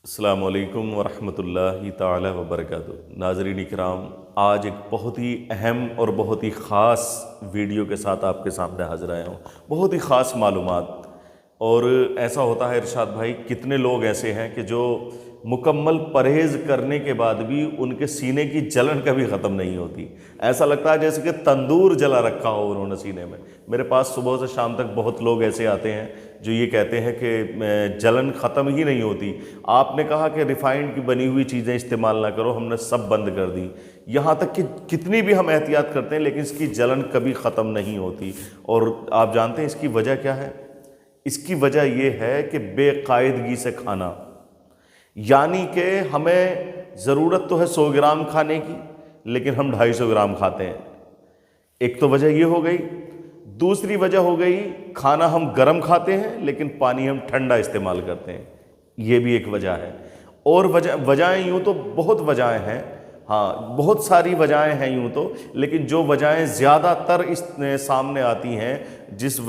अस्सलामु अलैकुम वरहमतुल्लाहि ताला वबरकातुहू। नाज़रीन इकराम, आज एक बहुत ही अहम और बहुत ही ख़ास वीडियो के साथ आपके सामने हाज़िर आया हूँ। बहुत ही ख़ास मालूमात। और ऐसा होता है इरशाद भाई, कितने लोग ऐसे हैं कि जो मुकम्मल परहेज़ करने के बाद भी उनके सीने की जलन कभी ख़त्म नहीं होती। ऐसा लगता है जैसे कि तंदूर जला रखा हो उन्होंने सीने में। मेरे पास सुबह से शाम तक बहुत लोग ऐसे आते हैं जो ये कहते हैं कि जलन ख़त्म ही नहीं होती। आपने कहा कि रिफ़ाइंड की बनी हुई चीज़ें इस्तेमाल ना करो, हमने सब बंद कर दी। यहाँ तक कि कितनी भी हम एहतियात करते हैं लेकिन इसकी जलन कभी ख़त्म नहीं होती। और आप जानते हैं इसकी वजह क्या है? इसकी वजह ये है कि बेकायदगी से खाना, यानी कि हमें ज़रूरत तो है 100 ग्राम खाने की लेकिन हम 250 ग्राम खाते हैं। एक तो वजह ये हो गई। दूसरी वजह हो गई, खाना हम गर्म खाते हैं लेकिन पानी हम ठंडा इस्तेमाल करते हैं। ये भी एक वजह है। और वजहें यूँ तो बहुत वजहें हैं, हाँ बहुत सारी वजहें हैं यूँ तो, लेकिन जो वजहें ज़्यादातर इस सामने आती हैं, जिस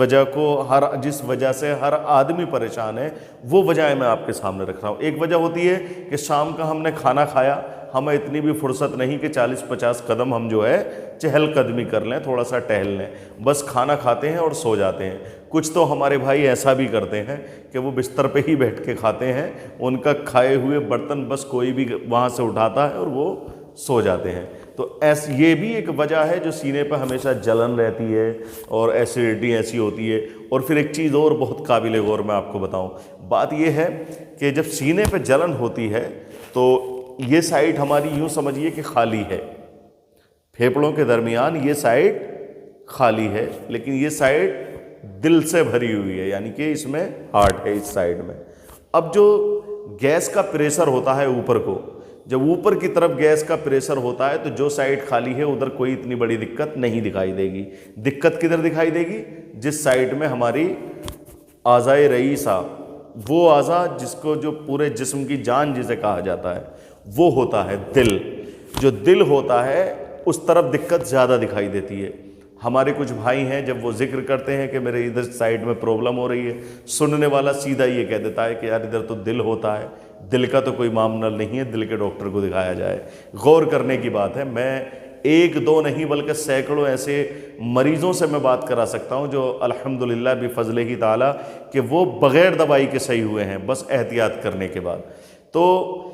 वजह से हर आदमी परेशान है, वो वजहें मैं आपके सामने रख रहा हूँ। एक वजह होती है कि शाम का हमने खाना खाया, हमें इतनी भी फुर्सत नहीं कि 40-50 कदम हम जो है चहलकदमी कर लें, थोड़ा सा टहल लें, बस खाना खाते हैं और सो जाते हैं। कुछ तो हमारे भाई ऐसा भी करते हैं कि वो बिस्तर पे ही बैठ के खाते हैं, उनका खाए हुए बर्तन बस कोई भी वहाँ से उठाता है और वो सो जाते हैं। तो ये भी एक वजह है जो सीने पर हमेशा जलन रहती है और एसिडिटी ऐसी होती है। और फिर एक चीज़ और बहुत काबिल गौर मैं आपको बताऊं, बात ये है कि जब सीने पे जलन होती है तो ये साइड हमारी यूं समझिए कि खाली है, फेफड़ों के दरमियान ये साइड खाली है, लेकिन ये साइड दिल से भरी हुई है, यानी कि इसमें हार्ट है इस साइड में। अब जो गैस का प्रेशर होता है ऊपर को, जब ऊपर की तरफ गैस का प्रेशर होता है तो जो साइड खाली है उधर कोई इतनी बड़ी दिक्कत नहीं दिखाई देगी। दिक्कत किधर दिखाई देगी? जिस साइड में हमारी आज़ाए रईसा, वो आज़ा जिसको जो पूरे जिस्म की जान जिसे कहा जाता है, वो होता है दिल। जो दिल होता है उस तरफ दिक्कत ज़्यादा दिखाई देती है। हमारे कुछ भाई हैं जब वो जिक्र करते हैं कि मेरे इधर साइड में प्रॉब्लम हो रही है, सुनने वाला सीधा ये कह देता है कि यार इधर तो दिल होता है, दिल का तो कोई मामला नहीं है, दिल के डॉक्टर को दिखाया जाए। गौर करने की बात है, मैं एक दो नहीं बल्कि सैकड़ों ऐसे मरीज़ों से मैं बात करा सकता हूँ जो अल्हम्दुलिल्लाह बिफ़ज़्लिही ही ताला कि वो बग़ैर दवाई के सही हुए हैं, बस एहतियात करने के बाद। तो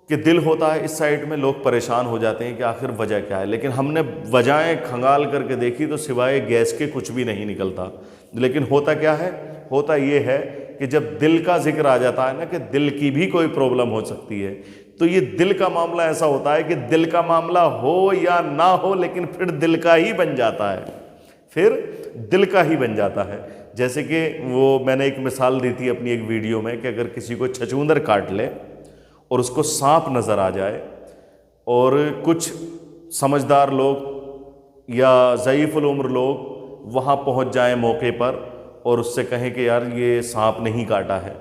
कि दिल होता है इस साइड में, लोग परेशान हो जाते हैं कि आखिर वजह क्या है। लेकिन हमने वजहें खंगाल करके देखी तो सिवाय गैस के कुछ भी नहीं निकलता। लेकिन होता क्या है? होता ये है कि जब दिल का जिक्र आ जाता है ना कि दिल की भी कोई प्रॉब्लम हो सकती है, तो ये दिल का मामला ऐसा होता है कि दिल का मामला हो या ना हो लेकिन फिर दिल का ही बन जाता है, फिर दिल का ही बन जाता है। जैसे कि वो मैंने एक मिसाल दी थी अपनी एक वीडियो में कि अगर किसी को छछूंदर काट ले और उसको सांप नज़र आ जाए और कुछ समझदार लोग या ज़ईफ़ुल उम्र लोग वहाँ पहुँच जाएं मौके पर और उससे कहें कि यार ये सांप नहीं काटा है,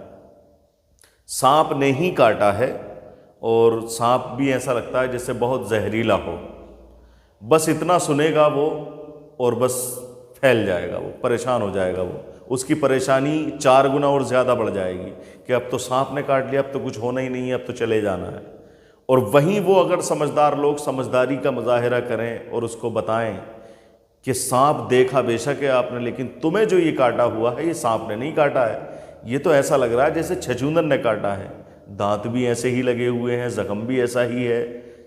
सांप नहीं काटा है, और सांप भी ऐसा लगता है जैसे बहुत जहरीला हो, बस इतना सुनेगा वो और बस फैल जाएगा, वो परेशान हो जाएगा, वो उसकी परेशानी 4 गुना और ज़्यादा बढ़ जाएगी कि अब तो सांप ने काट लिया, अब तो कुछ होना ही नहीं है, अब तो चले जाना है। और वहीं वो अगर समझदार लोग समझदारी का मुजाहिरा करें और उसको बताएं कि सांप देखा बेशक है आपने, लेकिन तुम्हें जो ये काटा हुआ है ये सांप ने नहीं काटा है, ये तो ऐसा लग रहा है जैसे छछूंदर ने काटा है, दांत भी ऐसे ही लगे हुए हैं, ज़ख्म भी ऐसा ही है,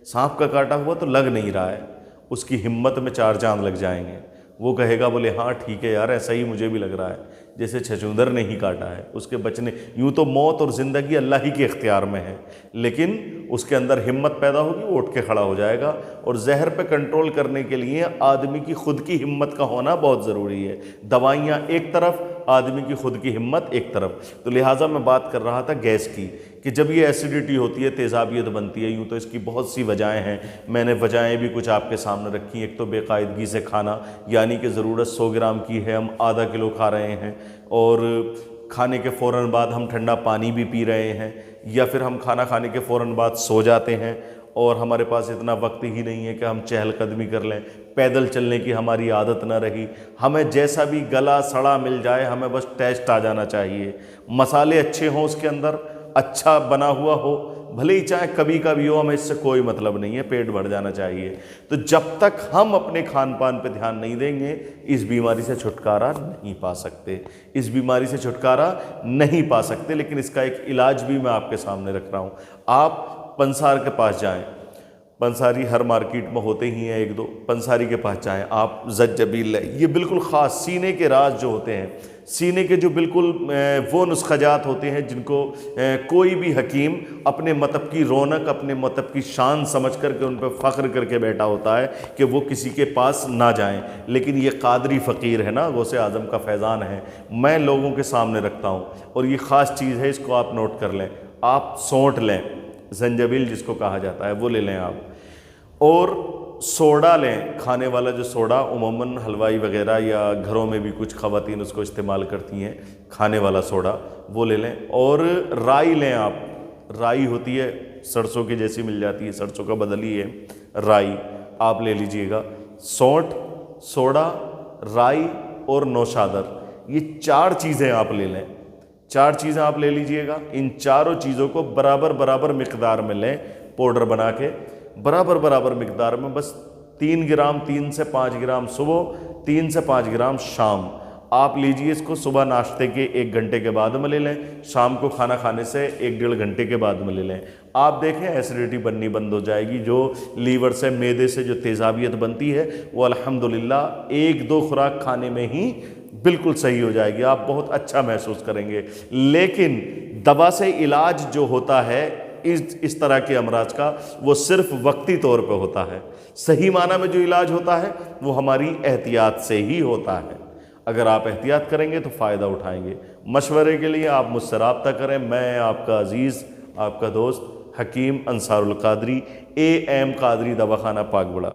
सांप का काटा हुआ तो लग नहीं रहा है। उसकी हिम्मत में 4 चांद लग जाएंगे। वो कहेगा बोले हाँ ठीक है यार, ऐसा ही मुझे भी लग रहा है जैसे छछूंदर ने ही काटा है। उसके बचने, यूँ तो मौत और ज़िंदगी अल्लाह ही के इख्तियार में है, लेकिन उसके अंदर हिम्मत पैदा होगी, वो उठ के खड़ा हो जाएगा। और जहर पे कंट्रोल करने के लिए आदमी की खुद की हिम्मत का होना बहुत ज़रूरी है। दवाइयाँ एक तरफ, आदमी की खुद की हिम्मत एक तरफ। तो लिहाजा मैं बात कर रहा था गैस की, कि जब ये एसिडिटी होती है, तेज़ाबियत बनती है, यूँ तो इसकी बहुत सी वजहें हैं। मैंने वजहें भी कुछ आपके सामने रखी। एक तो बेकायदगी से खाना, यानी कि ज़रूरत 100 ग्राम की है, हम आधा किलो खा रहे हैं, और खाने के फ़ौरन बाद हम ठंडा पानी भी पी रहे हैं, या फिर हम खाना खाने के फ़ौरन बाद सो जाते हैं और हमारे पास इतना वक्त ही नहीं है कि हम चहलकदमी कर लें, पैदल चलने की हमारी आदत ना रही। हमें जैसा भी गला सड़ा मिल जाए, हमें बस टेस्ट आ जाना चाहिए, मसाले अच्छे हों उसके अंदर, اچھا بنا ہوا ہو، بھلے ہی چاہے کبھی کبھی ہو، ہمیں اس سے کوئی مطلب نہیں ہے، پیٹ بھر جانا چاہیے۔ تو جب تک ہم اپنے کھان پان پہ دھیان نہیں دیں گے اس بیماری سے چھٹکارا نہیں پا سکتے، اس بیماری سے چھٹکارا نہیں پا سکتے۔ لیکن اس کا ایک علاج بھی میں آپ کے سامنے رکھ رہا ہوں۔ آپ پنسار کے پاس جائیں، پنساری ہر مارکیٹ میں ہوتے ہی ہیں ایک دو، پنساری کے پاس جائیں آپ، زنجبیل لیں، یہ بالکل خاص سینے کے راز جو ہوتے ہیں، سینے کے جو بالکل وہ نسخہ جات ہوتے ہیں جن کو کوئی بھی حکیم اپنے مطب کی رونق، اپنے مطب کی شان سمجھ کر کے ان پہ فخر کر کے بیٹھا ہوتا ہے کہ وہ کسی کے پاس نہ جائیں، لیکن یہ قادری فقیر ہے نا، غوث اعظم کا فیضان ہے، میں لوگوں کے سامنے رکھتا ہوں، اور یہ خاص چیز ہے، اس کو آپ نوٹ کر لیں۔ آپ سونٹ لیں، زنجبیل جس کو کہا جاتا ہے وہ لے لیں آپ، اور سوڈا لیں، کھانے والا جو سوڈا عموماً حلوائی وغیرہ یا گھروں میں بھی کچھ خواتین اس کو استعمال کرتی ہیں، کھانے والا سوڈا وہ لے لیں، اور رائی لیں آپ، رائی ہوتی ہے سرسوں کی جیسی مل جاتی ہے، سرسوں کا بدل ہی ہے رائی، آپ لے لیجئے گا۔ سونٹ، سوڈا، رائی اور نوشادر، یہ 4 چیزیں آپ لے لیں، 4 چیزیں آپ لے لیجئے گا۔ ان چاروں چیزوں کو برابر برابر مقدار میں لیں، پاؤڈر بنا کے برابر برابر مقدار میں، بس 3 گرام، 3 سے 5 گرام صبح، 3 سے 5 گرام شام، آپ لیجئے اس کو۔ صبح ناشتے کے 1 گھنٹے کے بعد میں لے لیں، شام کو کھانا کھانے سے 1 ڈیڑھ گھنٹے کے بعد میں لے لیں، آپ دیکھیں ایسیڈیٹی بننی بند ہو جائے گی، جو لیور سے، معدے سے جو تیزابیت بنتی ہے وہ الحمدللہ 1-2 خوراک کھانے میں ہی بالکل صحیح ہو جائے گی، آپ بہت اچھا محسوس کریں گے۔ لیکن دوا سے علاج جو ہوتا ہے اس طرح کے امراض کا، وہ صرف وقتی طور پہ ہوتا ہے، صحیح معنی میں جو علاج ہوتا ہے وہ ہماری احتیاط سے ہی ہوتا ہے۔ اگر آپ احتیاط کریں گے تو فائدہ اٹھائیں گے۔ مشورے کے لیے آپ مجھ سے رابطہ کریں، میں آپ کا عزیز، آپ کا دوست حکیم انصار القادری، AM قادری دواخانہ پاک بڑا۔